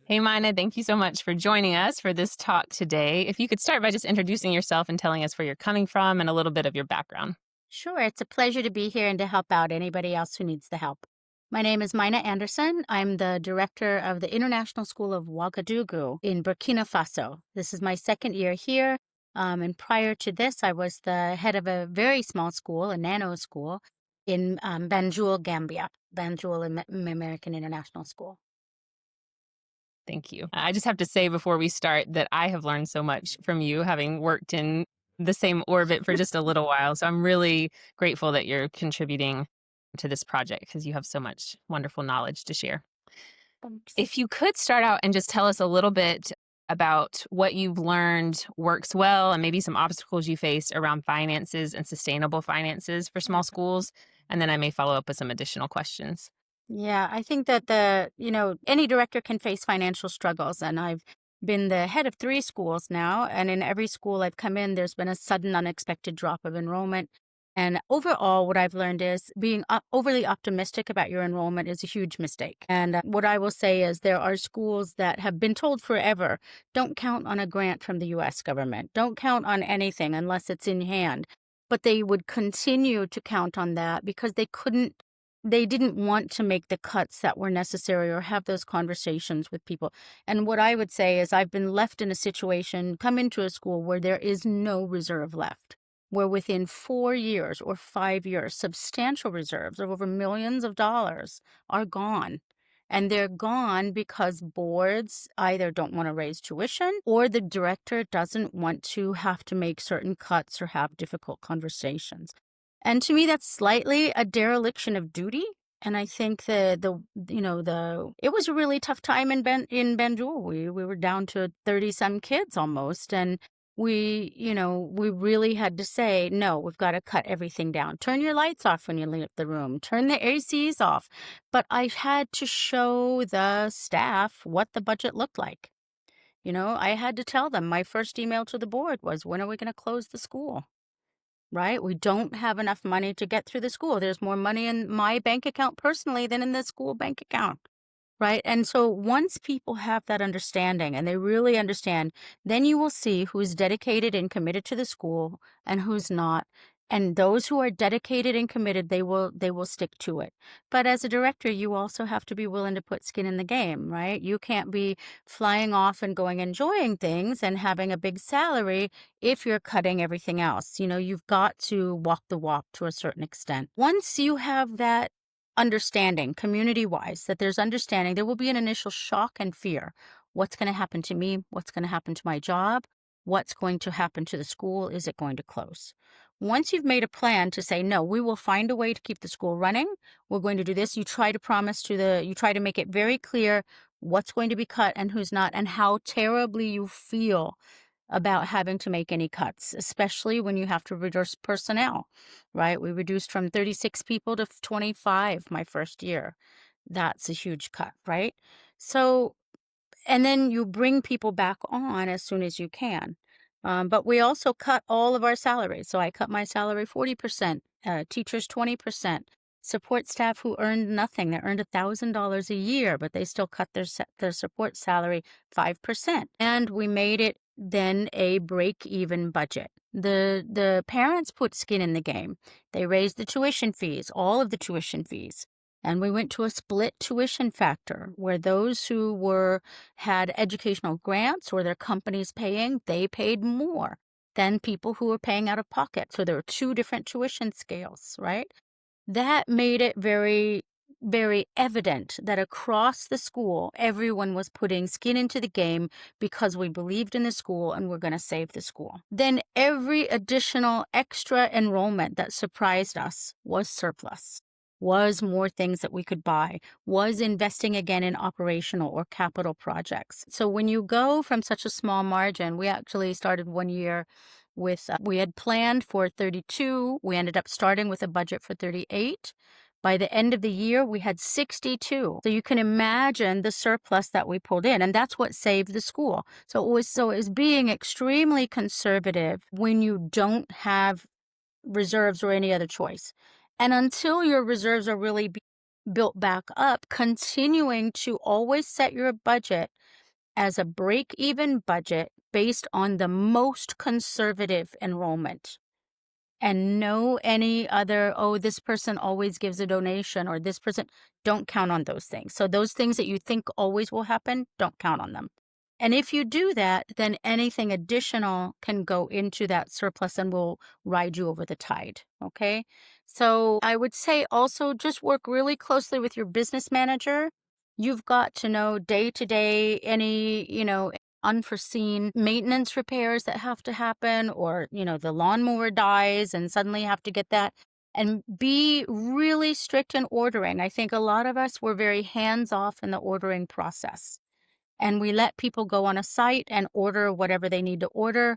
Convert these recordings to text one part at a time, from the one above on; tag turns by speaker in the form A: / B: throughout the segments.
A: Hey, Myna, thank you so much for joining us for this talk today. If you could start by just introducing yourself and telling us where you're coming from and a little bit of your background.
B: Sure, it's a pleasure to be here and to help out anybody else who needs the help. My name is Myna Anderson. I'm the director of the International School of Ouagadugu in Burkina Faso. This is my second year here. And prior to this, I was the head of a very small school, a nano school, in Banjul, Gambia, American International School.
A: Thank you. I just have to say before we start that I have learned so much from you, having worked in the same orbit for just a little while. So I'm really grateful that you're contributing to this project because you have so much wonderful knowledge to share.
B: Thanks.
A: If you could start out and just tell us a little bit about what you've learned works well and maybe some obstacles you faced around finances and sustainable finances for small schools. And then I may follow up with some additional questions.
B: Yeah, I think that any director can face financial struggles. And I've been the head of 3 schools now. And in every school I've come in, there's been a sudden, unexpected drop of enrollment. And overall, what I've learned is being overly optimistic about your enrollment is a huge mistake. And what I will say is there are schools that have been told forever, don't count on a grant from the US government. Don't count on anything unless it's in hand. But they would continue to count on that because they didn't want to make the cuts that were necessary or have those conversations with people. And what I would say is I've been left in a situation, come into a school where there is no reserve left, where within 4 years or 5 years, substantial reserves of over millions of dollars are gone. And they're gone because boards either don't want to raise tuition or the director doesn't want to have to make certain cuts or have difficult conversations. And to me, that's slightly a dereliction of duty. And I think it was a really tough time in Banjul. We were down to 30 some kids almost, and we really had to say no. We've got to cut everything down. Turn your lights off when you leave the room. Turn the ACs off. But I had to show the staff what the budget looked like. I had to tell them. My first email to the board was, "When are we going to close the school?" Right? We don't have enough money to get through the school. There's more money in my bank account personally than in the school bank account. Right. And so once people have that understanding and they really understand, then you will see who's dedicated and committed to the school and who's not. And those who are dedicated and committed, they will stick to it. But as a director, you also have to be willing to put skin in the game, right? You can't be flying off and going enjoying things and having a big salary if you're cutting everything else. You've got to walk the walk to a certain extent. Once you have that understanding community wise, that there's understanding, there will be an initial shock and fear. What's going to happen to me? What's going to happen to my job? What's going to happen to the school? Is it going to close? Once you've made a plan to say, no, we will find a way to keep the school running. We're going to do this. You try to make it very clear what's going to be cut and who's not, and how terribly you feel about having to make any cuts, especially when you have to reduce personnel, right? We reduced from 36 people to 25 my first year. That's a huge cut, right? So, and then you bring people back on as soon as you can. But we also cut all of our salaries. So I cut my salary 40%, teachers 20%, support staff who earned nothing. They earned $1,000 a year, but they still cut their support salary 5%. And we made it then a break-even budget. The parents put skin in the game. They raised the tuition fees, all of the tuition fees. And we went to a split tuition factor where those who had educational grants or their companies paying, they paid more than people who were paying out of pocket. So there were 2 different tuition scales, right? That made it very, very evident that across the school, everyone was putting skin into the game because we believed in the school and we're going to save the school. Then every additional extra enrollment that surprised us was surplus, was more things that we could buy, was investing again in operational or capital projects. So when you go from such a small margin, we actually started one year we had planned for 32. We ended up starting with a budget for 38. By the end of the year, we had 62. So you can imagine the surplus that we pulled in, and that's what saved the school. So it was being extremely conservative when you don't have reserves or any other choice. And until your reserves are really built back up, continuing to always set your budget as a break even budget based on the most conservative enrollment, and no any other, oh, this person always gives a donation, or this person, don't count on those things. So those things that you think always will happen, don't count on them. And if you do that, then anything additional can go into that surplus and will ride you over the tide. Okay. So I would say also just work really closely with your business manager. You've got to know day to day any, unforeseen maintenance repairs that have to happen, or, the lawnmower dies and suddenly you have to get that. And be really strict in ordering. I think a lot of us were very hands off in the ordering process, and we let people go on a site and order whatever they need to order.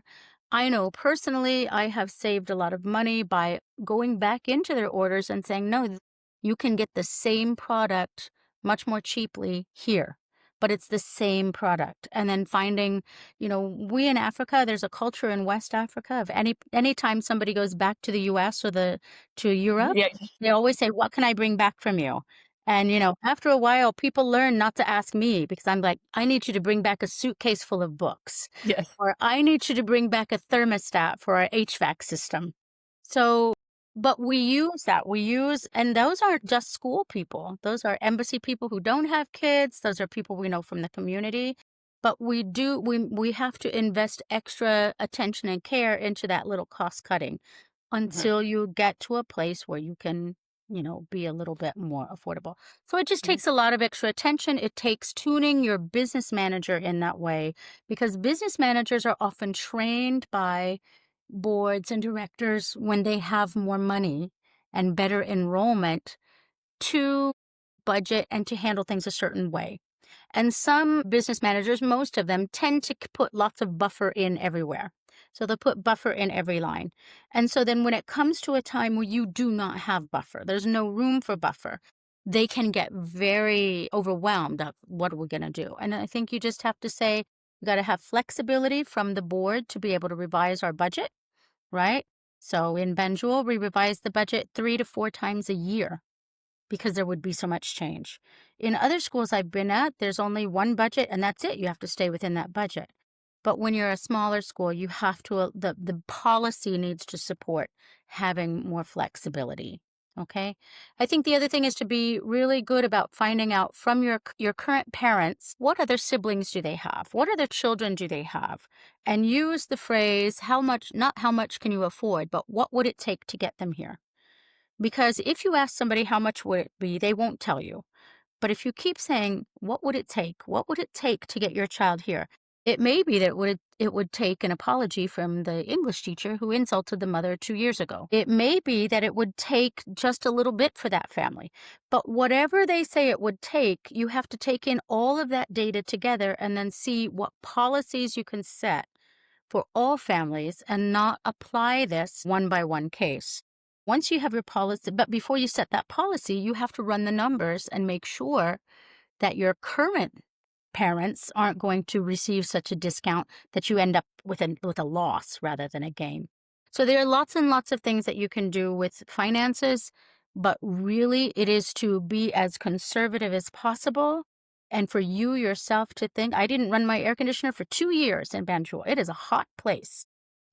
B: I know personally, I have saved a lot of money by going back into their orders and saying, no, you can get the same product much more cheaply here, but it's the same product. And then finding, we in Africa, there's a culture in West Africa of anytime somebody goes back to the US or to Europe,
A: Yeah.
B: they always say, what can I bring back from you? And, after a while, people learn not to ask me, because I'm like, I need you to bring back a suitcase full of books,
A: Yes.
B: or I need you to bring back a thermostat for our HVAC system. So, but we use that. And those aren't just school people. Those are embassy people who don't have kids. Those are people we know from the community. But we have to invest extra attention and care into that little cost cutting
A: Mhm.
B: until you get to a place where you can, be a little bit more affordable. So it just
A: Mhm.
B: takes a lot of extra attention. It takes tuning your business manager in that way, because business managers are often trained by boards and directors when they have more money and better enrollment to budget and to handle things a certain way. And some business managers, most of them, tend to put lots of buffer in everywhere. So they'll put buffer in every line. And so then when it comes to a time where you do not have buffer, there's no room for buffer, they can get very overwhelmed of what are we going to do. And I think you just have to say, we got to have flexibility from the board to be able to revise our budget, right? So in Banjul, we revise the budget 3 to 4 times a year because there would be so much change. In other schools I've been at, there's only one budget and that's it. You have to stay within that budget. But when you're a smaller school, you have to, the policy needs to support having more flexibility. Okay. I think the other thing is to be really good about finding out from your current parents, what other siblings do they have? What other children do they have? And use the phrase, how much, not how much can you afford, but what would it take to get them here? Because if you ask somebody how much would it be, they won't tell you. But if you keep saying, what would it take? What would it take to get your child here? It may be that it would take an apology from the English teacher who insulted the mother 2 years ago. It may be that it would take just a little bit for that family. But whatever they say it would take, you have to take in all of that data together and then see what policies you can set for all families and not apply this one by one case. Once you have your policy, but before you set that policy, you have to run the numbers and make sure that your current parents aren't going to receive such a discount that you end up with a loss rather than a gain. So there are lots and lots of things that you can do with finances, but really it is to be as conservative as possible. And for you yourself to think, I didn't run my air conditioner for 2 years in Banjul. It is a hot place.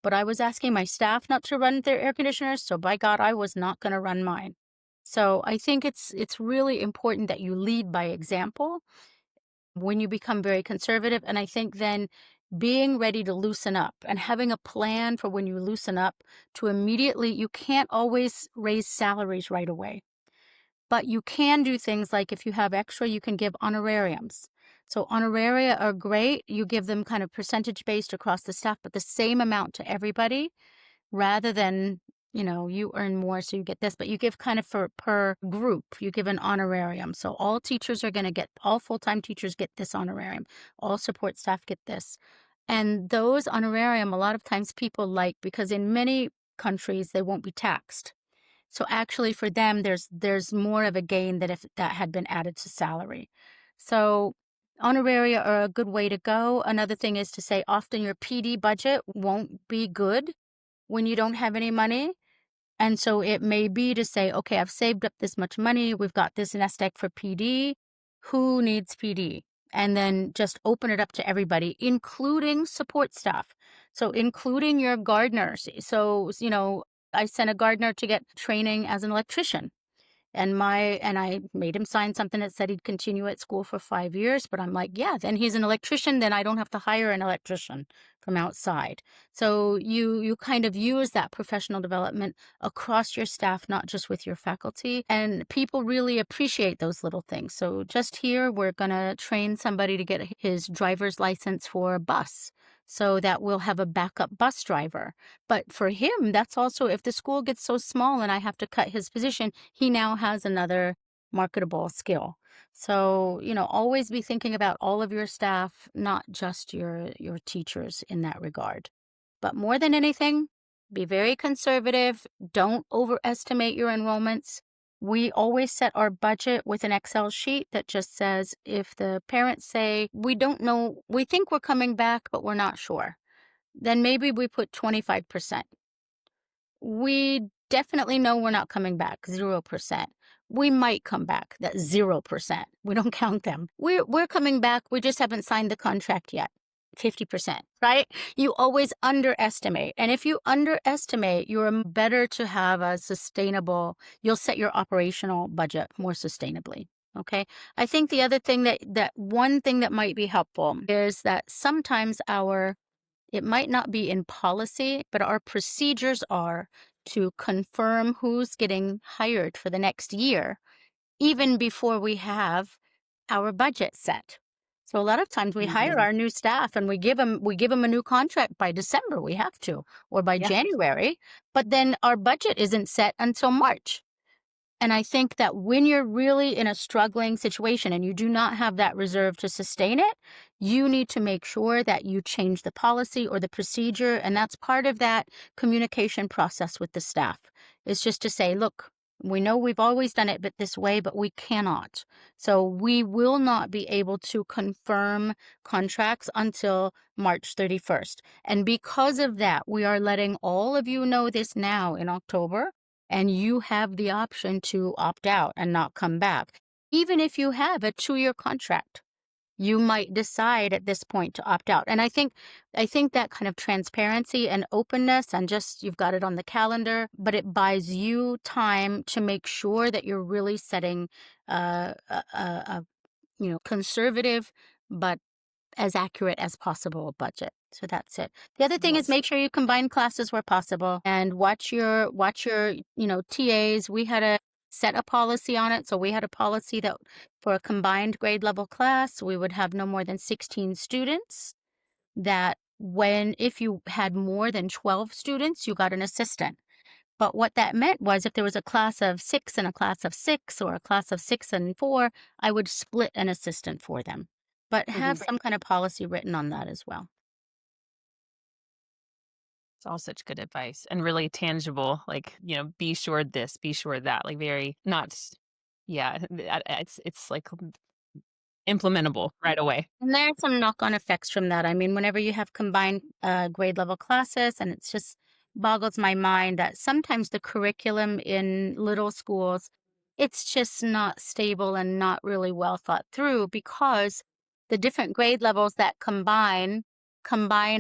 B: But I was asking my staff not to run their air conditioners, so by God, I was not going to run mine. So I think it's really important that you lead by example when you become very conservative. And I think then being ready to loosen up and having a plan for when you loosen up to immediately, you can't always raise salaries right away. But you can do things like if you have extra, you can give honorariums. So honoraria are great. You give them kind of percentage based across the staff, but the same amount to everybody rather than, you earn more, so you get this, but you give kind of for per group, you give an honorarium. So all full-time teachers get this honorarium. All support staff get this. And those honorarium, a lot of times people like, because in many countries, they won't be taxed. So actually for them, there's more of a gain than if that had been added to salary. So honoraria are a good way to go. Another thing is to say often your PD budget won't be good when you don't have any money. And so it may be to say, okay, I've saved up this much money. We've got this nest egg for PD. Who needs PD? And then just open it up to everybody, including support staff. So, including your gardeners. So, I sent a gardener to get training as an electrician. And I made him sign something that said he'd continue at school for 5 years, but I'm like, "Yeah, then he's an electrician, then I don't have to hire an electrician from outside." So you kind of use that professional development across your staff, not just with your faculty, and people really appreciate those little things. So just here, we're gonna train somebody to get his driver's license for a bus so that we'll have a backup bus driver. But for him, that's also if the school gets so small and I have to cut his position, he now has another marketable skill. So, always be thinking about all of your staff, not just your teachers in that regard. But more than anything, be very conservative. Don't overestimate your enrollments. We always set our budget with an Excel sheet that just says if the parents say, we don't know, we think we're coming back, but we're not sure, then maybe we put 25%. We definitely know we're not coming back, 0%. We might come back, that's 0%. We don't count them. We're coming back, we just haven't signed the contract yet. 50%, right? You always underestimate. And if you underestimate, you're better to have a sustainable, you'll set your operational budget more sustainably. Okay. I think the other thing that one thing that might be helpful is that sometimes it might not be in policy, but our procedures are to confirm who's getting hired for the next year, even before we have our budget set. So a lot of times we hire
A: Mhm.
B: our new staff and we give them a new contract by December. We have to, or by
A: Yeah.
B: January, but then our budget isn't set until March. And I think that when you're really in a struggling situation and you do not have that reserve to sustain it, you need to make sure that you change the policy or the procedure. And that's part of that communication process with the staff. It's just to say, look, we know we've always done it but this way, but we cannot. So we will not be able to confirm contracts until March 31st. And because of that, we are letting all of you know this now in October, and you have the option to opt out and not come back. Even if you have a 2-year contract, you might decide at this point to opt out. And I think that kind of transparency and openness and just you've got it on the calendar, but it buys you time to make sure that you're really setting a conservative but as accurate as possible budget. So that's it. The other thing is
A: Yes.
B: make sure you combine classes where possible and watch your TAs. We had a set a policy on it. So we had a policy that for a combined grade level class, we would have no more than 16 students. That when if you had more than 12 students, you got an assistant. But what that meant was if there was a class of 6 and a class of 6 or a class of 6 and 4, I would split an assistant for them. But have
A: Mhm.
B: some kind of policy written on that as well.
A: It's all such good advice and really tangible, like, be sure this, be sure that, like very not yeah, it's like implementable right away.
B: And there are some knock-on effects from that. I mean, whenever you have combined grade level classes, and it's just boggles my mind that sometimes the curriculum in little schools, it's just not stable and not really well thought through because the different grade levels that combine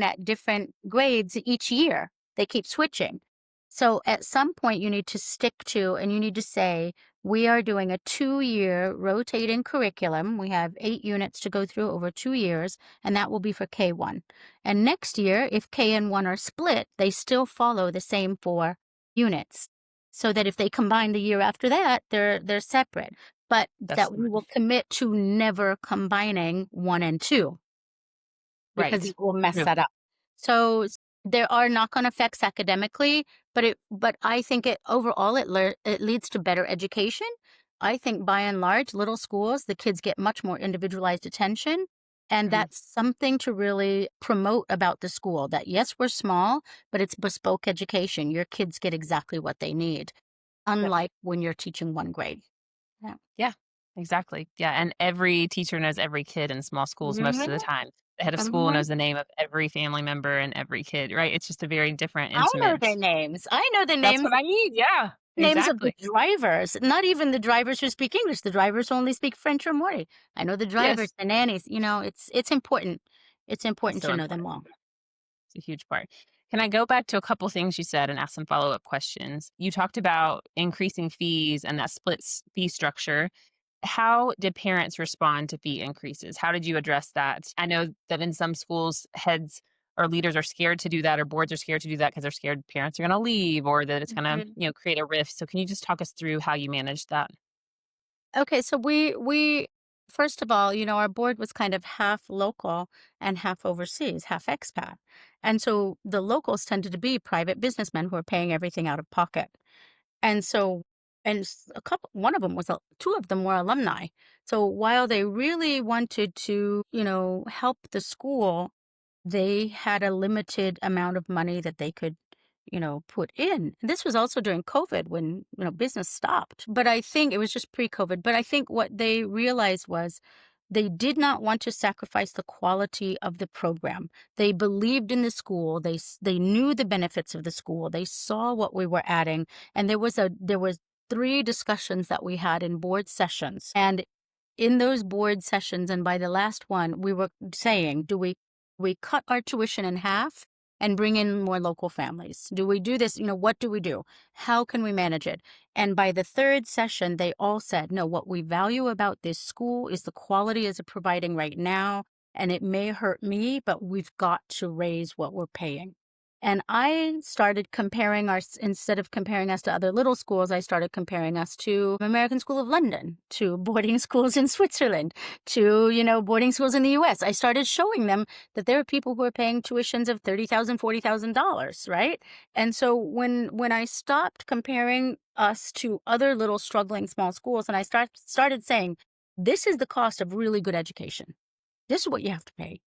B: at different grades each year. They keep switching. So at some point you need to stick to and you need to say, we are doing a 2-year rotating curriculum. We have 8 units to go through over 2 years, and that will be for K1. And next year, if K and 1 are split, they still follow the same 4 units. So that if they combine the year after that, they're separate. But
A: That's
B: that we
A: smart.
B: will commit to never combining 1 and 2 because
A: Right.
B: it will mess
A: True.
B: that up. So there are knock-on effects academically, but I think it leads to better education. I think by and large, little schools, the kids get much more individualized attention. And
A: Mhm.
B: that's something to really promote about the school that yes, we're small, but it's bespoke education. Your kids get exactly what they need,
A: Yep.
B: unlike when you're teaching one grade. Yeah.
A: Yeah, exactly. Yeah, and every teacher knows every kid in small schools most of the
B: Mhm.
A: time. The head of school
B: Mhm.
A: knows the name of every family member and every kid, right? It's just a very different,
B: I know
A: intimate.
B: their names. I know the
A: That's what I mean, yeah,
B: names of the
A: exactly.
B: drivers, not even the drivers who speak English, the drivers who only speak French or Maury. I know the drivers,
A: Yes,
B: the nannies, it's important. It's
A: it's
B: important
A: so
B: to know them
A: important.
B: all.
A: It's a huge part. Can I go back to a couple things you said and ask some follow-up questions? You talked about increasing fees and that fee structure. How did parents respond to fee increases? How did you address that? I know that in some schools, heads or leaders are scared to do that, or boards are scared to do that because they're scared parents are going to leave or that it's going to,
B: Mhm.
A: create a rift. So can you just talk us through how you managed that?
B: Okay, so we first of all, our board was kind of half local and half overseas, half expat. And so the locals tended to be private businessmen who are paying everything out of pocket. And so, a couple, one of them was, two of them were alumni. So while they really wanted to, help the school, they had a limited amount of money that they could, put in. This was also during COVID when, business stopped. But I think it was just pre COVID. But I think what they realized was they did not want to sacrifice the quality of the program. They believed in the school. They knew the benefits of the school. They saw what we were adding, and there was three discussions that we had in board sessions. And in those board sessions, and by the last one, we were saying, do we cut our tuition in half and bring in more local families? Do we do this? What do we do? How can we manage it? And by the third session, they all said, no, what we value about this school is the quality it's providing right now. And it may hurt me, but we've got to raise what we're paying. And I started comparing instead of comparing us to other little schools, I started comparing us to American School of London, to boarding schools in Switzerland, to, boarding schools in the US. I started showing them that there are people who are paying tuitions of $30,000, $40,000, right? And so when I stopped comparing us to other little struggling small schools, and I started saying, this is the cost of really good education. This is what you have to pay,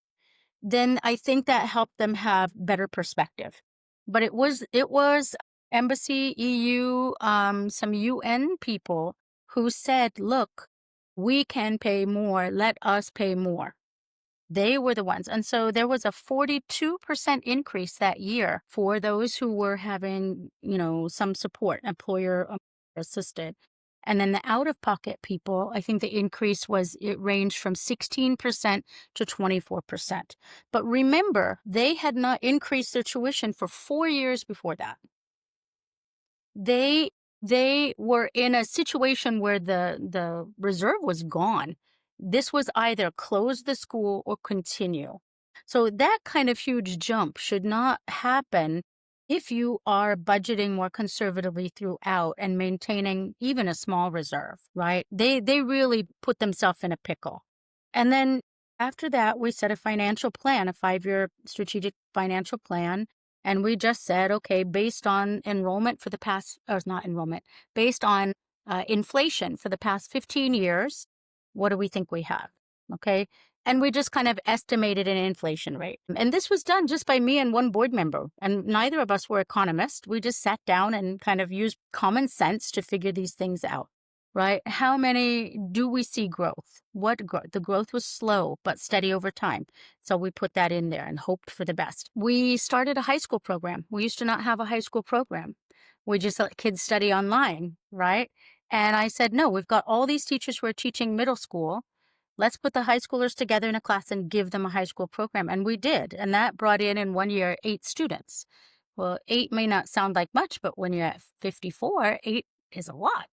B: then I think that helped them have better perspective. But it was embassy, EU, some UN people who said, "Look, we can pay more. Let us pay more." They were the ones. And so there was a 42% increase that year for those who were having, some support, employer assisted. And then the out of pocket people, I think the increase it ranged from 16% to 24%. But remember, they had not increased their tuition for 4 years before that. They were in a situation where the reserve was gone. This was either close the school or continue. So that kind of huge jump should not happen if you are budgeting more conservatively throughout and maintaining even a small reserve, right? They really put themselves in a pickle. And then after that, we set a financial plan, a 5-year strategic financial plan, and we just said, okay, based on enrollment for the past, or not enrollment, based on inflation for the past 15 years, what do we think we have? Okay. And we just kind of estimated an inflation rate. And this was done just by me and one board member. And neither of us were economists. We just sat down and kind of used common sense to figure these things out. Right? How many do we see growth? What growth? The growth was slow but steady over time. So we put that in there and hoped for the best. We started a high school program. We used to not have a high school program. We just let kids study online, right? And I said, no, we've got all these teachers who are teaching middle school. Let's put the high schoolers together in a class and give them a high school program. And we did. And that brought in 1 year, 8 students. Well, 8 may not sound like much, but when you're at 54, 8 is a lot.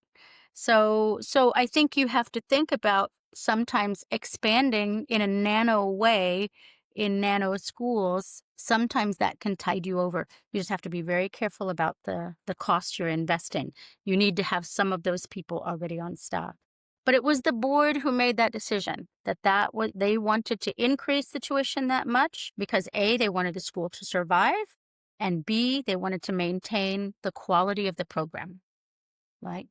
B: So I think you have to think about sometimes expanding in a nano way in nano schools. Sometimes that can tide you over. You just have to be very careful about the cost you're investing. You need to have some of those people already on staff. But it was the board who made that decision that was they wanted to increase the tuition that much because A, they wanted the school to survive, and B, they wanted to maintain the quality of the program. Right?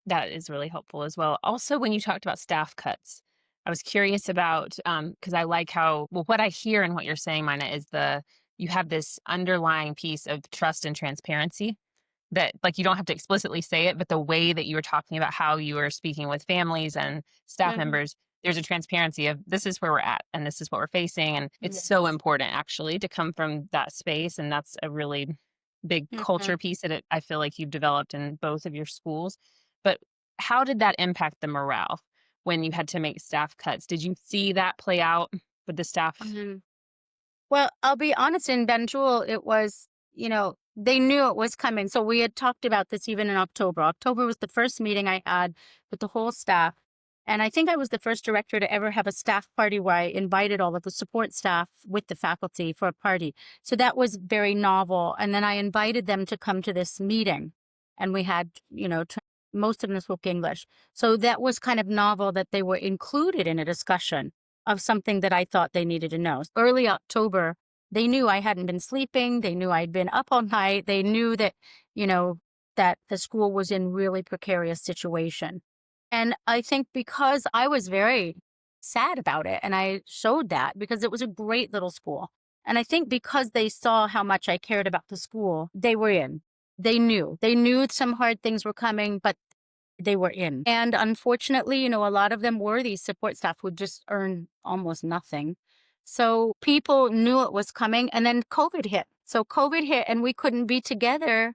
A: That is really helpful as well. Also, when you talked about staff cuts, I was curious about, because I like how well, what I hear and what you're saying, Mina, is you have this underlying piece of trust and transparency. that, like, you don't have to explicitly say it, but the way that you were talking about how you were speaking with families and staff
B: Mhm.
A: members, there's a transparency of this is where we're at and this is what we're facing. And it's so
B: Yes.
A: important actually to come from that space. And that's a really big
B: Mhm.
A: culture piece that I feel like you've developed in both of your schools. But how did that impact the morale when you had to make staff cuts? Did you see that play out with the staff?
B: Mhm. Well, I'll be honest, in Banjul, it was, they knew it was coming. So we had talked about this even in October. October was the first meeting I had with the whole staff. And I think I was the first director to ever have a staff party where I invited all of the support staff with the faculty for a party. So that was very novel. And then I invited them to come to this meeting. And we had, most of them spoke English. So that was kind of novel that they were included in a discussion of something that I thought they needed to know. Early October, they knew I hadn't been sleeping. They knew I'd been up all night. They knew that, you know, that the school was in really precarious situation. And I think because I was very sad about it and I showed that because it was a great little school. And I think because they saw how much I cared about the school, they were in. They knew some hard things were coming, but they were in. And unfortunately, a lot of them were these support staff who just earn almost nothing. So people knew it was coming and then COVID hit. So COVID hit and we couldn't be together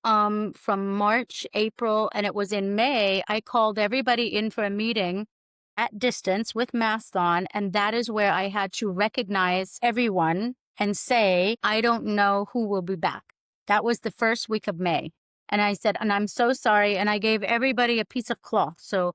B: from March, April, and it was in May. I called everybody in for a meeting at distance with masks on. And that is where I had to recognize everyone and say, I don't know who will be back. That was the first week of May. And I said, and I'm so sorry. And I gave everybody a piece of cloth. So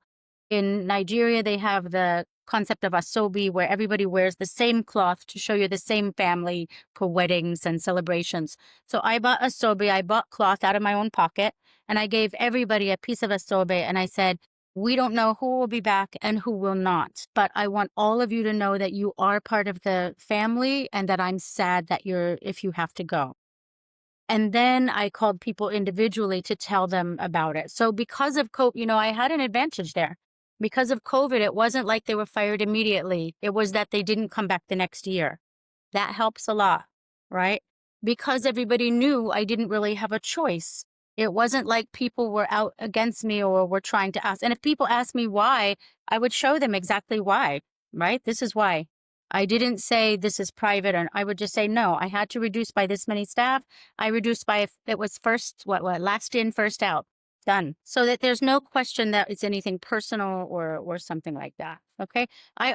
B: in Nigeria, they have the concept of asobi, where everybody wears the same cloth to show you the same family for weddings and celebrations. So I bought asobi, I bought cloth out of my own pocket, and I gave everybody a piece of asobi. And I said, we don't know who will be back and who will not, but I want all of you to know that you are part of the family and that I'm sad that if you have to go. And then I called people individually to tell them about it. So because of COVID, I had an advantage there. Because of COVID, it wasn't like they were fired immediately. It was that they didn't come back the next year. That helps a lot, right? Because everybody knew I didn't really have a choice. It wasn't like people were out against me or were trying to ask. And if people asked me why, I would show them exactly why, right? This is why. I didn't say this is private, and I would just say, no, I had to reduce by this many staff. I reduced by, if it was first, last in, first out, done. So that there's no question that it's anything personal or something like that. Okay. I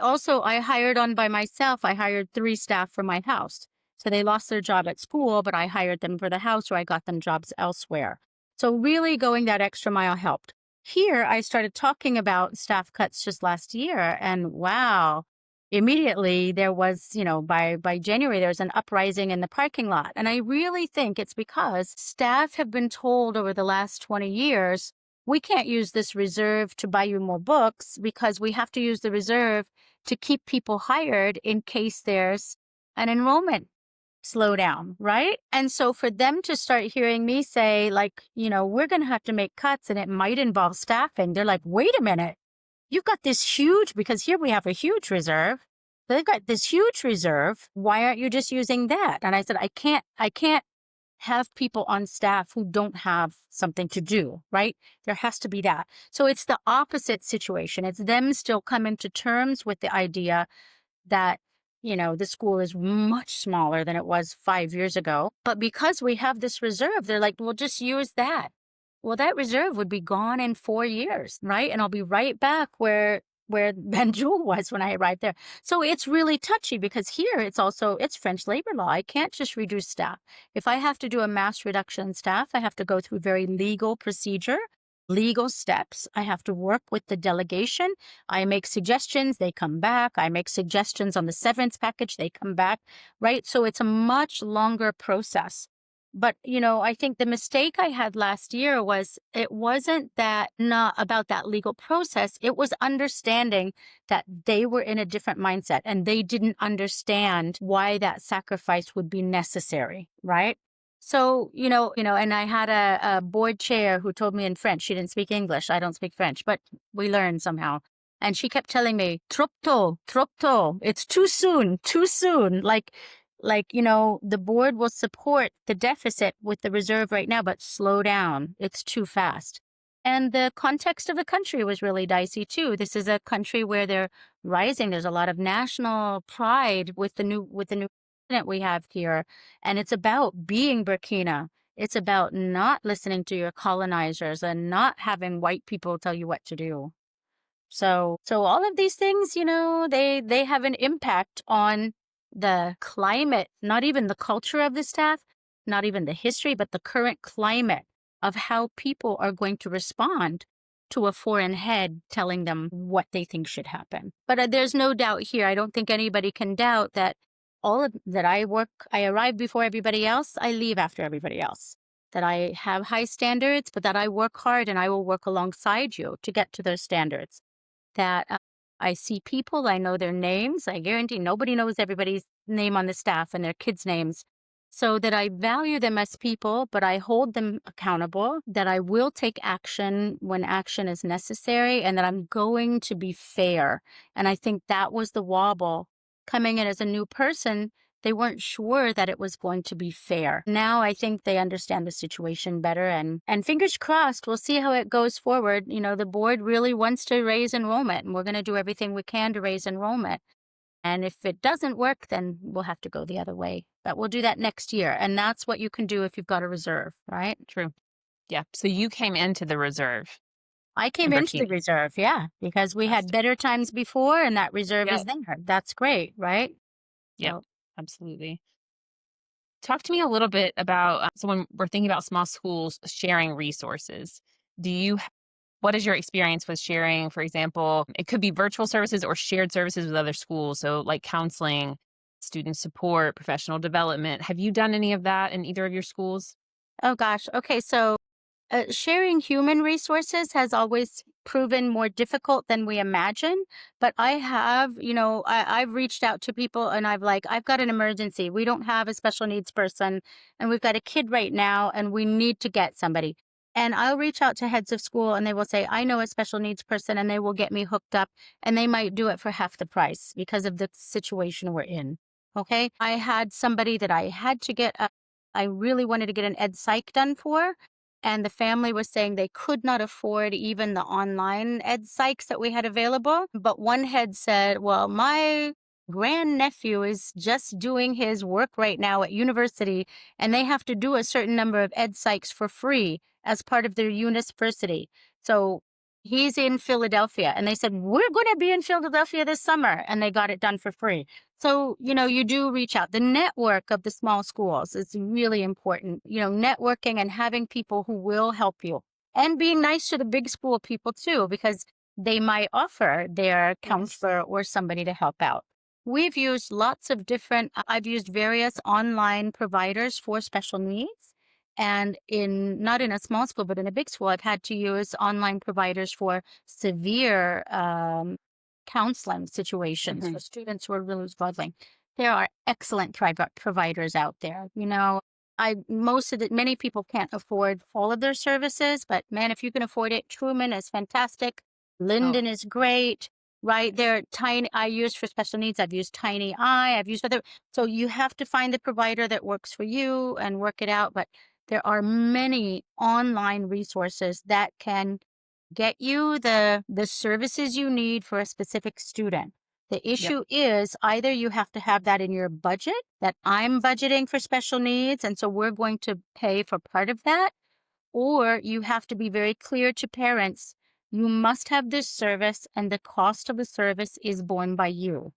B: hired on by myself. I hired 3 staff for my house. So they lost their job at school, but I hired them for the house or I got them jobs elsewhere. So really going that extra mile helped. Here, I started talking about staff cuts just last year, and wow, immediately there was, by January, there's an uprising in the parking lot. And I really think it's because staff have been told over the last 20 years, we can't use this reserve to buy you more books because we have to use the reserve to keep people hired in case there's an enrollment slowdown, right? And so for them to start hearing me say, like, we're going to have to make cuts and it might involve staffing, they're like, wait a minute, you've got this huge, because here we have a huge reserve. They've got this huge reserve. Why aren't you just using that? And I said, I can't have people on staff who don't have something to do, right? There has to be that. So it's the opposite situation. It's them still coming to terms with the idea that, the school is much smaller than it was 5 years ago. But because we have this reserve, they're like, well, just use that. Well, that reserve would be gone in 4 years, right? And I'll be right back where Banjul was when I arrived there. So it's really touchy because here it's French labor law. I can't just reduce staff. If I have to do a mass reduction in staff, I have to go through very legal procedure, legal steps. I have to work with the delegation. I make suggestions, they come back. I make suggestions on the severance package, they come back, right? So it's a much longer process. But, I think the mistake I had last year was it wasn't that not about that legal process. It was understanding that they were in a different mindset and they didn't understand why that sacrifice would be necessary, right? So, and I had a board chair who told me in French. She didn't speak English. I don't speak French, but we learned somehow. And she kept telling me, trop tôt, it's too soon, too soon. Like, like, the board will support the deficit with the reserve right now, but slow down. It's too fast. And the context of the country was really dicey too. This is a country where they're rising. There's a lot of national pride with the new president we have here. And it's about being Burkina. It's about not listening to your colonizers and not having white people tell you what to do. So all of these things, they have an impact on the climate, not even the culture of the staff, not even the history, but the current climate of how people are going to respond to a foreign head telling them what they think should happen. But there's no doubt here. I don't think anybody can doubt that all of that I arrive before everybody else, I leave after everybody else. That I have high standards, but that I work hard and I will work alongside you to get to those standards. That I see people, I know their names. I guarantee nobody knows everybody's name on the staff and their kids' names. So that I value them as people, but I hold them accountable, that I will take action when action is necessary, and that I'm going to be fair. And I think that was the wobble coming in as a new person. They weren't sure that it was going to be fair. Now I think they understand the situation better, and fingers crossed, we'll see how it goes forward. The board really wants to raise enrollment, and we're going to do everything we can to raise enrollment. And if it doesn't work, then we'll have to go the other way. But we'll do that next year. And that's what you can do if you've got a reserve, right?
A: True. Yeah. So you came into the reserve
B: I
A: in
B: came into the
A: Burkina.
B: reserve, yeah, because we had
A: Fantastic.
B: better times before and that reserve is
A: Yep.
B: there. That's great, right?
A: Yep.
B: So
A: Absolutely. Talk to me a little bit about so when we're thinking about small schools sharing resources, what is your experience with sharing, for example, it could be virtual services or shared services with other schools, so like counseling, student support, professional development. Have you done any of that in either of your schools?
B: oh gosh. Okay, so sharing human resources has always proven more difficult than we imagine. But I have, I've reached out to people and I've got an emergency. We don't have a special needs person and we've got a kid right now and we need to get somebody. And I'll reach out to heads of school and they will say, I know a special needs person, and they will get me hooked up, and they might do it for half the price because of the situation we're in. Okay. I had somebody that I had to I really wanted to get an ed psych done for, and the family was saying they could not afford even the online ed psychs that we had available. But one head said, well, my grandnephew is just doing his work right now at university, and they have to do a certain number of ed psychs for free as part of their university. So he's in Philadelphia, and they said, we're going to be in Philadelphia this summer, and they got it done for free. So, you do reach out. The network of the small schools is really important. Networking and having people who will help you, and being nice to the big school people too, because they might offer their
A: Yes.
B: counselor or somebody to help out. I've used various online providers for special needs. And not in a small school, but in a big school, I've had to use online providers for severe counseling situations
A: Hmm.
B: for students who are really struggling. There are excellent private providers out there. Many people can't afford all of their services, but man, if you can afford it, Truman is fantastic.
A: Oh,
B: Linden is great, right? They're tiny. I use for special needs. I've used Tiny Eye. I've used other. So you have to find the provider that works for you and work it out. But there are many online resources that can get you the services you need for a specific student. The
A: yep.
B: issue is either you have to have that in your budget, that I'm budgeting for special needs, and so we're going to pay for part of that, or you have to be very clear to parents, you must have this service and the cost of the service is borne by you,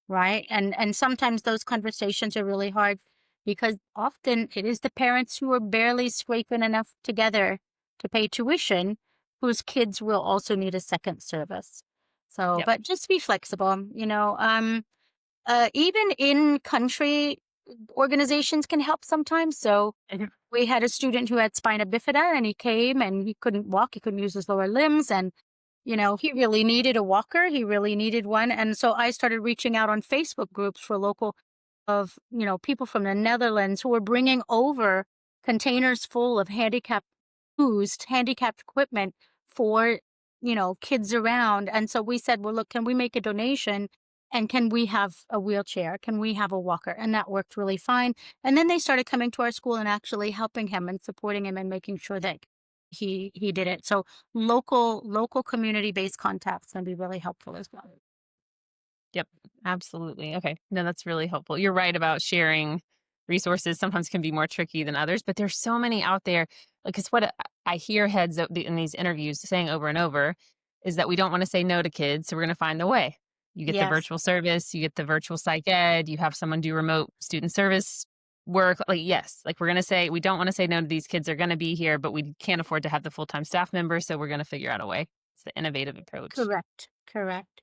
B: right? And sometimes those conversations are really hard because often it is the parents who are barely scraping enough together to pay tuition whose kids will also need a second service. So,
A: Yep.
B: but just be flexible, even in country organizations can help sometimes. So
A: Mhm.
B: we had a student who had spina bifida, and he came and he couldn't walk, he couldn't use his lower limbs, and he really needed a walker. He really needed one. And so I started reaching out on Facebook groups for local people from the Netherlands who were bringing over containers full of used handicapped equipment for, kids around. And so we said, well, look, can we make a donation? And can we have a wheelchair? Can we have a walker? And that worked really fine. And then they started coming to our school and actually helping him and supporting him and making sure that he did it. So local community based contacts can be really helpful as well.
A: Yep, absolutely. Okay. No, that's really helpful. You're right about sharing resources sometimes can be more tricky than others, but there's so many out there. Because what I hear in these interviews saying over and over is that we don't want to say no to kids, so we're going to find the way. You get the
B: Yes,
A: virtual service, you get the virtual psych ed, you have someone do remote student service work. Like, yes, like we're going to say, we don't want to say no to these kids. They're going to be here, but we can't afford to have the full time staff member. So we're going to figure out a way. It's the innovative approach.
B: correct, correct.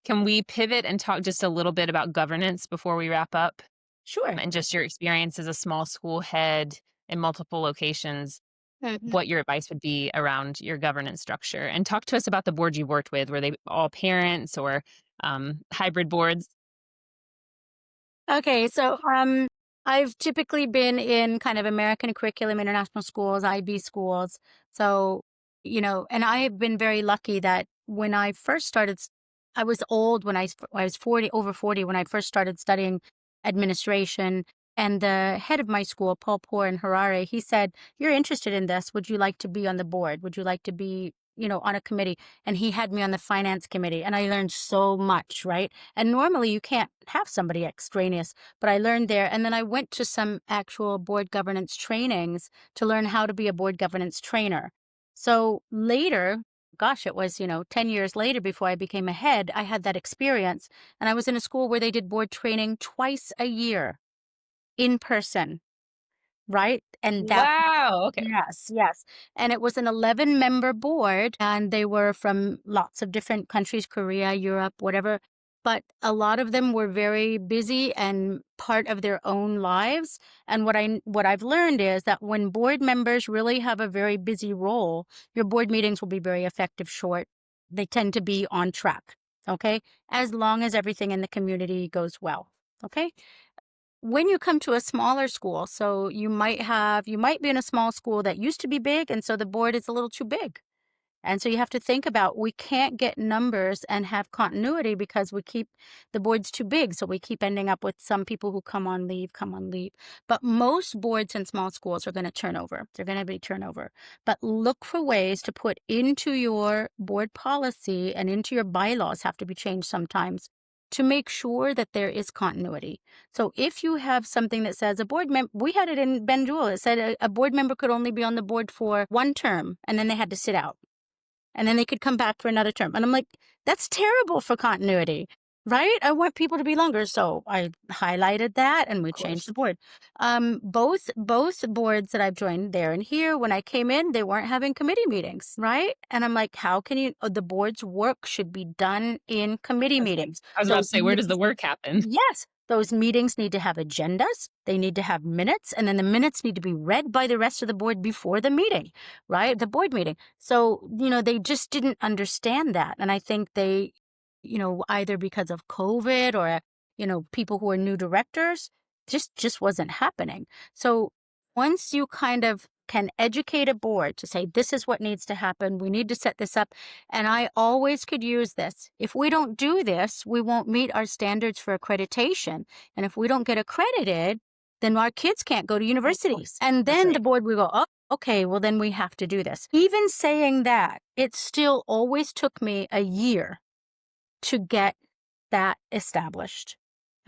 A: Can we pivot and talk just a little bit about governance before we wrap up?
B: Sure.
A: And just your experience as a small school head in multiple locations,
B: Mhm.
A: what your advice would be around your governance structure? And talk to us about the boards you worked with. Were they all parents or hybrid boards?
B: Okay, so I've typically been in kind of American curriculum, international schools, IB schools. So, and I've been very lucky that when I first started, I was old when I was 40, over 40 when I first started studying administration. And the head of my school, Paul Poor in Harare, he said, "You're interested in this. Would you like to be on the board? Would you like to be, on a committee?" And he had me on the finance committee, and I learned so much, right? And normally you can't have somebody extraneous, but I learned there. And then I went to some actual board governance trainings to learn how to be a board governance trainer. So later, gosh, it was, 10 years later before I became a head, I had that experience. And I was in a school where they did board training twice a year in person. Right? And that
A: Wow. Okay.
B: Yes, yes. And it was an 11-member board, and they were from lots of different countries, Korea, Europe, whatever. But a lot of them were very busy and part of their own lives. And what I've learned is that when board members really have a very busy role, your board meetings will be very effective, short. They tend to be on track, okay? As long as everything in the community goes well, okay? When you come to a smaller school, so you might be in a small school that used to be big, and so the board is a little too big. And so you have to think about, we can't get numbers and have continuity because we keep the boards too big. So we keep ending up with some people who come on leave, come on leave. But most boards in small schools are going to turn over. They're going to be turnover. But look for ways to put into your board policy and into your bylaws, have to be changed sometimes, to make sure that there is continuity. So if you have something that says a board member, we had it in Benjul, it said a board member could only be on the board for one term and then they had to sit out and then they could come back for another term. And I'm like, that's terrible for continuity, right? I want people to be longer. So I highlighted that and we
A: Of
B: changed the
A: course.
B: board. Both boards that I've joined there and here, when I came in, they weren't having committee meetings, right? And I'm like, how can you, the board's work should be done in committee meetings.
A: I was about to
B: Those
A: say, where does the work happen?
B: Yes. Those meetings need to have agendas. They need to have minutes, and then the minutes need to be read by the rest of the board before the meeting, right? The board meeting. So, they just didn't understand that. And I think they, either because of COVID or, people who are new directors, just wasn't happening. So once you kind of can educate a board to say, this is what needs to happen, we need to set this up. And I always could use this. If we don't do this, we won't meet our standards for accreditation. And if we don't get accredited, then our kids can't go to universities. And
A: That's
B: then the
A: right.
B: board will go, oh, okay, well, then we have to do this. Even saying that, it still always took me a year to get that established.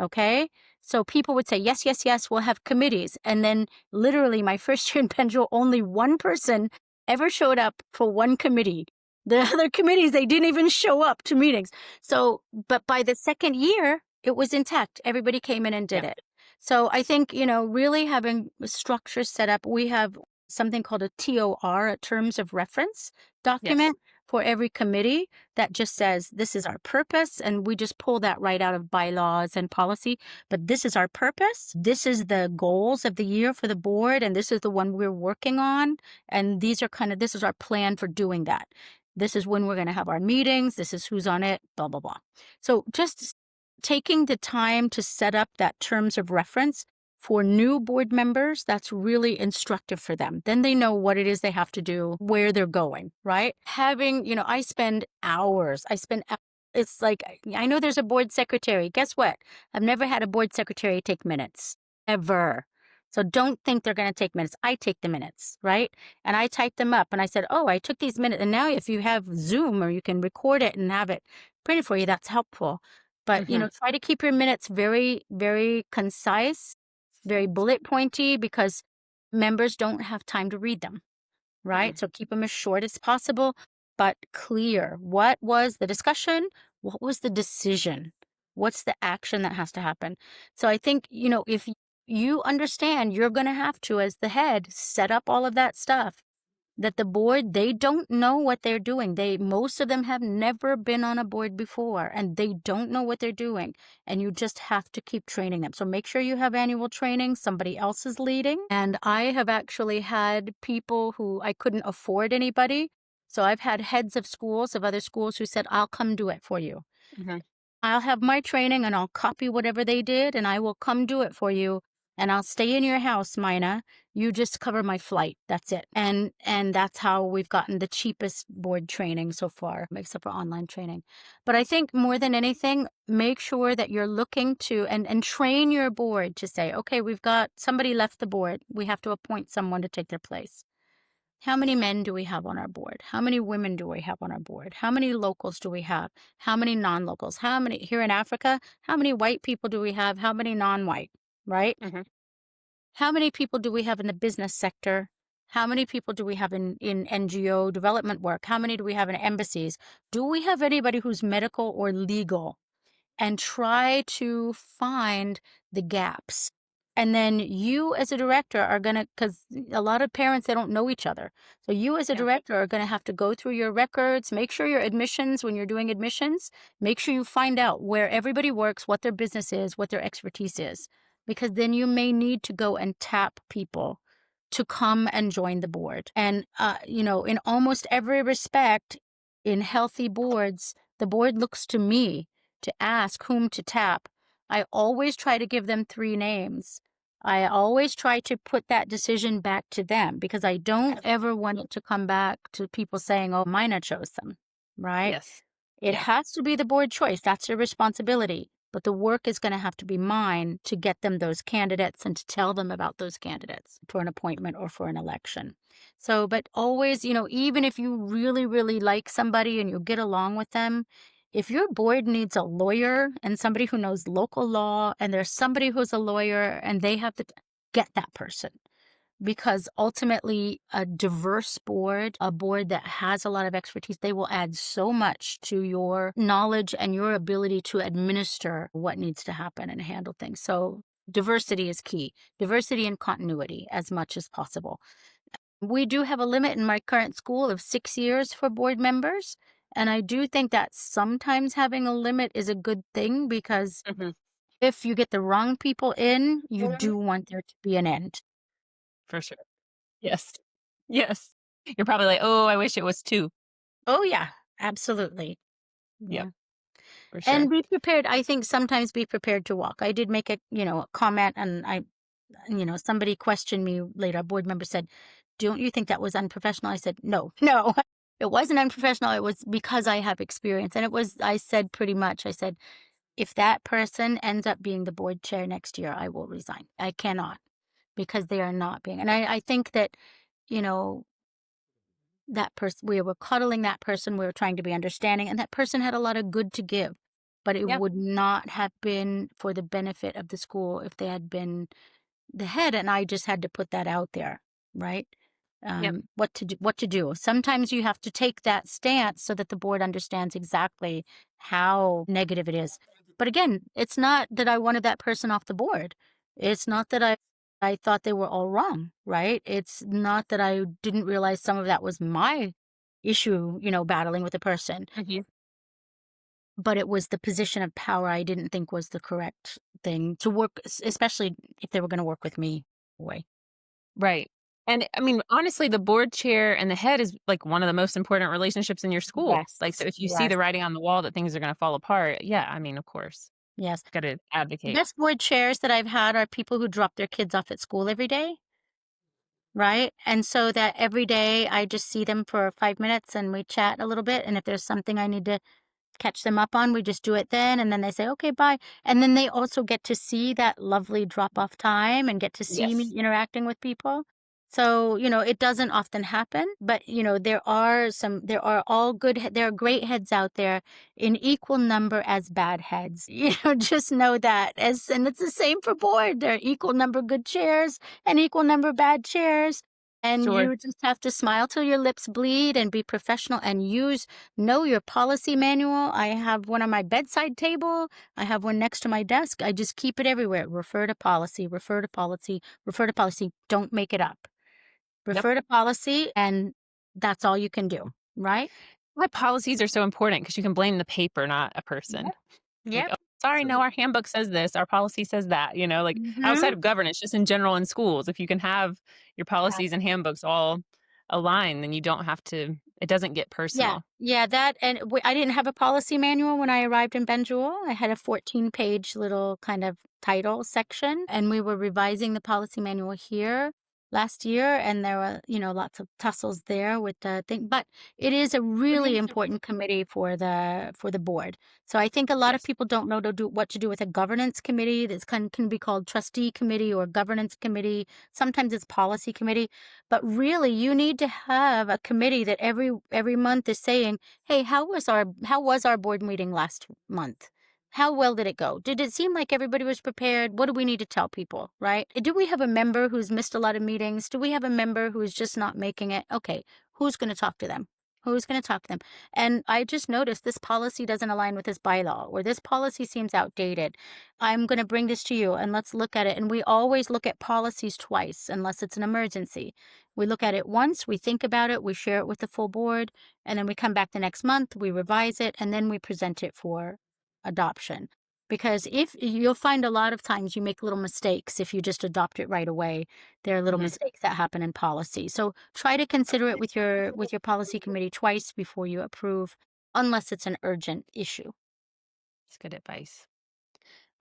B: Okay. So people would say, yes, yes, yes, we'll have committees. And then literally my first year in Benjul, only one person ever showed up for one committee. The other committees, they didn't even show up to meetings. So, but by the second year, it was intact. Everybody came in and did
A: Yeah.
B: it. So I think, really having structures set up, we have something called a TOR, a terms of reference
A: Yes.
B: document for every committee that just says, this is our purpose. And we just pull that right out of bylaws and policy. But this is our purpose. This is the goals of the year for the board. And this is the one we're working on. And this is our plan for doing that. This is when we're going to have our meetings. This is who's on it, blah, blah, blah. So just taking the time to set up that terms of reference for new board members, that's really instructive for them. Then they know what it is they have to do, where they're going, right? I spend hours It's like, I know there's a board secretary. Guess what? I've never had a board secretary take minutes, ever. So don't think they're going to take minutes. I take the minutes, right? And I type them up and I said, oh, I took these minutes. And now if you have Zoom or you can record it and have it printed for you, that's helpful. But,
A: Hmm.
B: try to keep your minutes very, very concise, very bullet pointy, because members don't have time to read them, right? So keep them as short as possible, but clear. What was the discussion? What was the decision? What's the action that has to happen? So I think, if you understand you're going to have to, as the head, set up all of that stuff, that the board, they don't know what they're doing. Most of them have never been on a board before and they don't know what they're doing. And you just have to keep training them. So make sure you have annual training, somebody else is leading. And I have actually had people who I couldn't afford anybody. So I've had heads of schools, of other schools, who said, I'll come do it for you.
A: Hmm.
B: I'll have my training and I'll copy whatever they did and I will come do it for you. And I'll stay in your house, Myna. You just cover my flight. That's it. And that's how we've gotten the cheapest board training so far, except for online training. But I think more than anything, make sure that you're looking to and train your board to say, okay, we've got somebody left the board. We have to appoint someone to take their place. How many men do we have on our board? How many women do we have on our board? How many locals do we have? How many non-locals? How many here in Africa? How many white people do we have? How many non-white? Right?
A: Hmm.
B: How many people do we have in the business sector? How many people do we have in NGO development work? How many do we have in embassies? Do we have anybody who's medical or legal? And try to find the gaps. And then you as a director are going to, because a lot of parents, they don't know each other. So you as a
A: Yeah.
B: director are going to have to go through your records, make sure your admissions, when you're doing admissions, make sure you find out where everybody works, what their business is, what their expertise is, because then you may need to go and tap people to come and join the board. And, in almost every respect, in healthy boards, the board looks to me to ask whom to tap. I always try to give them 3 names. I always try to put that decision back to them because I don't ever want it to come back to people saying, oh, Myna chose them, right?
A: Yes.
B: It
A: Yeah.
B: has to be the board choice. That's your responsibility. But the work is going to have to be mine to get them those candidates and to tell them about those candidates for an appointment or for an election. So, but always, even if you really, really like somebody and you get along with them, if your board needs a lawyer and somebody who knows local law, and there's somebody who's a lawyer and they have to get that person, because ultimately a diverse board, a board that has a lot of expertise, they will add so much to your knowledge and your ability to administer what needs to happen and handle things. So diversity is key. Diversity and continuity as much as possible. We do have a limit in my current school of 6 years for board members. And I do think that sometimes having a limit is a good thing, because
A: Hmm.
B: if you get the wrong people in, you do want there to be an end.
A: For sure. Yes. Yes. You're probably like, oh, I wish it was two.
B: Oh, yeah, absolutely.
A: Yep.
B: Yeah.
A: For sure.
B: And be prepared. I think sometimes be prepared to walk. I did make a comment, and somebody questioned me later. A board member said, don't you think that was unprofessional? I said, no, no, it wasn't unprofessional. It was because I have experience. And I said pretty much, I said, if that person ends up being the board chair next year, I will resign. I cannot, because they are not being. And I think that, you know, that person, we were cuddling that person, we were trying to be understanding, and that person had a lot of good to give, but it
A: Yeah.
B: would not have been for the benefit of the school if they had been the head. And I just had to put that out there, right?
A: Yep.
B: What to do. Sometimes you have to take that stance so that the board understands exactly how negative it is. But again, it's not that I wanted that person off the board. It's not that I thought they were all wrong, right? It's not that I didn't realize some of that was my issue, battling with a person,
A: Hmm.
B: but it was the position of power I didn't think was the correct thing to work, especially if they were going to work with me. Way.
A: Right. And I mean, honestly, the board chair and the head is like one of the most important relationships in your school. Like, so
B: Yes.
A: if you see
B: Yes.
A: the writing on the wall that things are going to fall apart, yeah, I mean, of course,
B: Yes.
A: got to
B: The
A: advocate.
B: best board chairs that I've had are people who drop their kids off at school every day, right? And so that every day I just see them for 5 minutes and we chat a little bit. And if there's something I need to catch them up on. We just do it then, and then they say, "Okay, bye." And then they also get to see that lovely drop-off time and get to see me
A: Yes.
B: interacting with people. So, it doesn't often happen, but, there are all there are great heads out there in equal number as bad heads. Just know that. And it's the same for board. There are equal number good chairs and equal number bad chairs. And
A: Sure.
B: you just have to smile till your lips bleed and be professional and know your policy manual. I have one on my bedside table. I have one next to my desk. I just keep it everywhere. Refer to policy, refer to policy, refer to policy. Don't make it up.
A: Yep.
B: Refer to policy, and that's all you can do, right?
A: Why policies are so important because you can blame the paper, not a person.
B: Yep.
A: Like,
B: Yep.
A: "Oh, sorry, no,
B: Absolutely.
A: our handbook says this, our policy says that," like, outside
B: Mhm.
A: of governance, just in general in schools, if you can have your policies and
B: Absolutely.
A: handbooks all aligned, then you don't have to it doesn't get
B: Yeah.
A: personal.
B: Yeah, that and I didn't have a policy manual when I arrived in Benjul. I had a 14-page little kind of title section, and we were revising the policy manual here last year, and there were, lots of tussles there with the thing, but it is a really important committee for the board. So I think a lot of
A: Yes.
B: people don't know what to do with a governance committee. This can be called trustee committee or governance committee. Sometimes it's policy committee. But really, you need to have a committee that every month is saying, "Hey, how was our board meeting last month? How well did it go? Did it seem like everybody was prepared? What do we need to tell people, right? Do we have a member who's missed a lot of meetings? Do we have a member who's just not making it? Okay, who's going to talk to them? Who's going to talk to them?" And I just noticed this policy doesn't align with this bylaw, or this policy seems outdated. I'm going to bring this to you and let's look at it. And we always look at policies twice unless it's an emergency. We look at it once, we think about it, we share it with the full board, and then we come back the next month, we revise it, and then we present it for adoption. Because if you'll find a lot of times you make little mistakes if you just adopt it right away. There are little
A: Mhm.
B: mistakes that happen in policy. So try to consider it with your policy committee twice before you approve, unless it's an urgent issue.
A: It's good advice.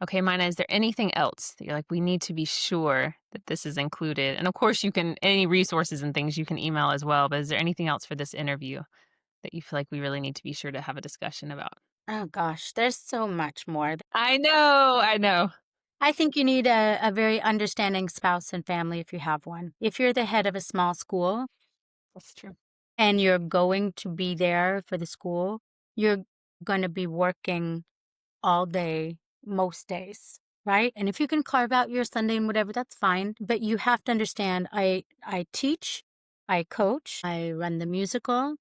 A: Okay, Mina, is there anything else that you're like, we need to be sure that this is included? And of course, you can, any resources and things you can email as well. But is there anything else for this interview that you feel like we really need to be sure to have a discussion about?
B: Oh gosh, there's so much more.
A: I know, I know.
B: I think you need a very understanding spouse and family if you have one. If you're the head of a small school
A: That's true.
B: and you're going to be there for the school, you're going to be working all day, most days, right? And if you can carve out your Sunday and whatever, that's fine. But you have to understand I teach, I coach, I run the musical.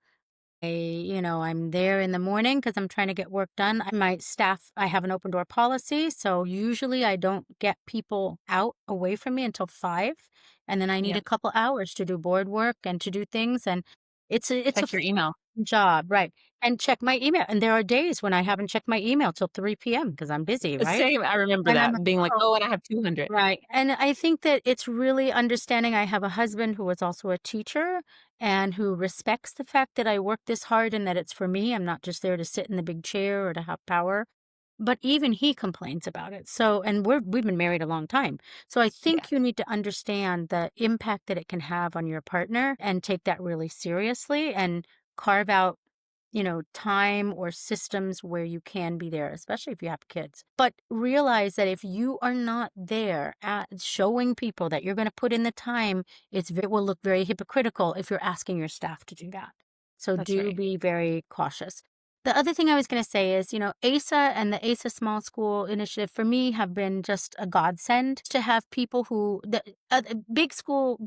B: I'm there in the morning because I'm trying to get work done. My staff, I have an open door policy. So usually I don't get people out away from me until 5. And then I need a
A: Yep.
B: couple hours to do board work and to do things. And it's a
A: Check your email.
B: job, right? And check my email. And there are days when I haven't checked my email till 3 p.m. because I'm busy, right?
A: Same. I remember
B: And I'm
A: that being like, oh, and I have 200.
B: right. And I think that it's really understanding. I have a husband who is also a teacher and who respects the fact that I work this hard and that it's for me. I'm not just there to sit in the big chair or to have power. But even he complains about it. So, and we've been married a long time. So I
A: Yeah,
B: think you need to understand the impact that it can have on your partner and take that really seriously and carve out, time or systems where you can be there, especially if you have kids. But realize that if you are not there at showing people that you're going to put in the time, it will look very hypocritical if you're asking your staff to do that. So
A: that's
B: do
A: right.
B: be very cautious. The other thing I was going to say is, ASA and the ASA Small School Initiative for me have been just a godsend to have people big school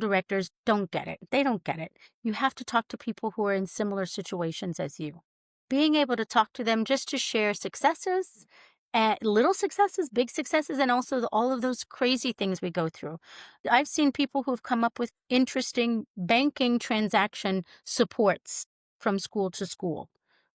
B: directors don't get it. They don't get it. You have to talk to people who are in similar situations as you. Being able to talk to them just to share successes, and little successes, big successes, and also all of those crazy things we go through. I've seen people who've come up with interesting banking transaction supports from school to school,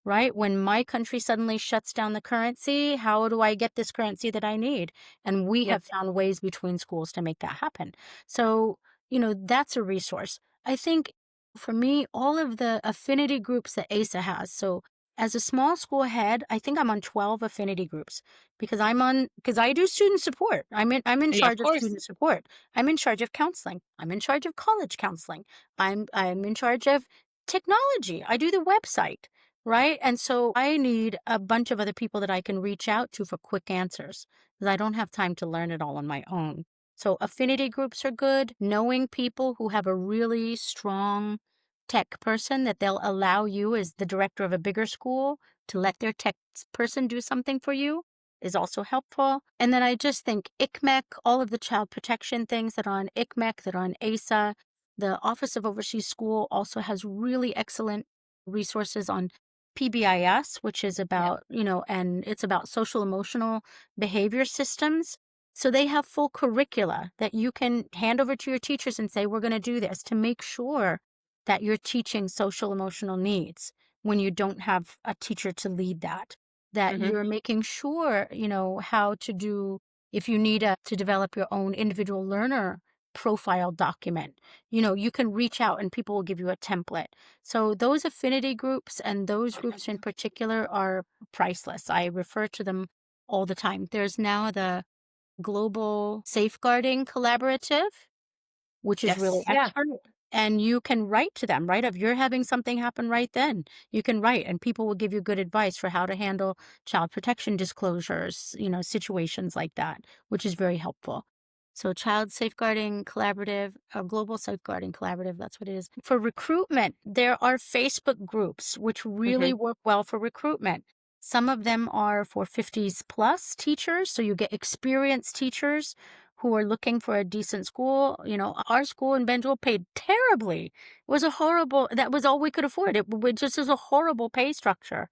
B: right? When my country suddenly shuts down the currency, how do I get this currency that I need? And we
A: Yep.
B: have found ways between schools to make that happen. So, that's a resource. I think for me, all of the affinity groups that ASA has. So, as a small school head, I think I'm on 12 affinity groups because I do student support. I'm in
A: Yeah, of
B: charge of
A: course.
B: student support. I'm in charge of counseling. I'm in charge of college counseling. I'm in charge of technology. I do the website. right? And so I need a bunch of other people that I can reach out to for quick answers because I don't have time to learn it all on my own. So affinity groups are good. Knowing people who have a really strong tech person that they'll allow you as the director of a bigger school to let their tech person do something for you is also helpful. And then I just think ICMEC, all of the child protection things that are on ICMEC, that are on ASA, the Office of Overseas School also has really excellent resources on PBIS, which is
A: Yeah.
B: about, and it's about social emotional behavior systems. So they have full curricula that you can hand over to your teachers and say, we're going to do this to make sure that you're teaching social emotional needs when you don't have a teacher to lead that, that
A: Mhm.
B: you're making sure, how to do, if you need to develop your own individual learner profile document, you can reach out and people will give you a template. So those affinity groups and those groups in particular are priceless. I refer to them all the time. There's now the Global Safeguarding Collaborative, which is really
A: Yes. Yeah.
B: excellent. And you can write to them, right? If you're having something happen right then, you can write and people will give you good advice for how to handle child protection disclosures, situations like that, which is very helpful. So Child Safeguarding Collaborative, Global Safeguarding Collaborative, that's what it is. For recruitment, there are Facebook groups which really
A: Mhm.
B: work well for recruitment. Some of them are for 50s plus teachers, so you get experienced teachers who are looking for a decent school. Our school in Bentonville paid terribly. It was a horrible, that was all we could afford. It just is a horrible pay structure.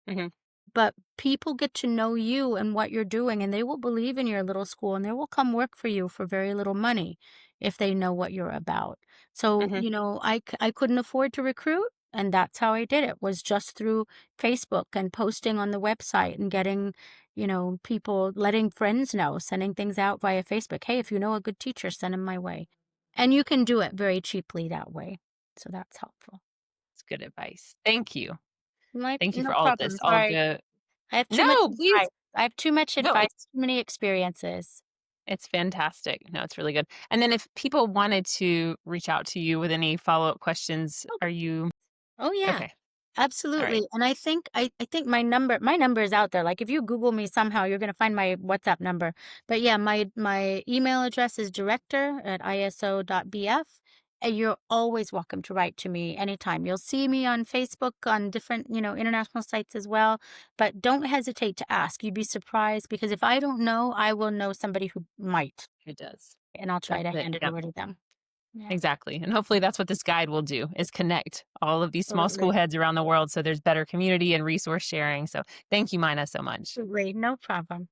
A: Mhm.
B: But people get to know you and what you're doing, and they will believe in your little school and they will come work for you for very little money if they know what you're about. So,
A: Mhm.
B: I couldn't afford to recruit. And that's how I did it, was just through Facebook and posting on the website and getting, people letting friends know, sending things out via Facebook. Hey, if you know a good teacher, send them my way. And you can do it very cheaply that way. So that's helpful.
A: It's good advice. Thank you. Thank you
B: No
A: for all of this.
B: problem.
A: All
B: Sorry.
A: good.
B: I have too much
A: No, please.
B: advice. I have too much
A: No,
B: advice, too many experiences.
A: it's fantastic. No, it's really good. And then if people wanted to reach out to you with any follow-up questions,
B: Oh,
A: are you
B: oh yeah.
A: okay. All right.
B: Absolutely. And I think my number is out there. Like if you Google me somehow, you're gonna find my WhatsApp number. But yeah, my email address is director@iso.bf. And you're always welcome to write to me anytime. You'll see me on Facebook on different, international sites as well. But don't hesitate to ask. You'd be surprised because if I don't know, I will know somebody who might,
A: It does.
B: and I'll try
A: That's
B: to
A: it.
B: hand it
A: Yeah.
B: over to them. Yeah,
A: Exactly. And hopefully that's what this guide will do is connect all of these small school
B: absolutely.
A: heads around the world so there's better community and resource sharing. So thank you, Mina, so much.
B: Great. No problem.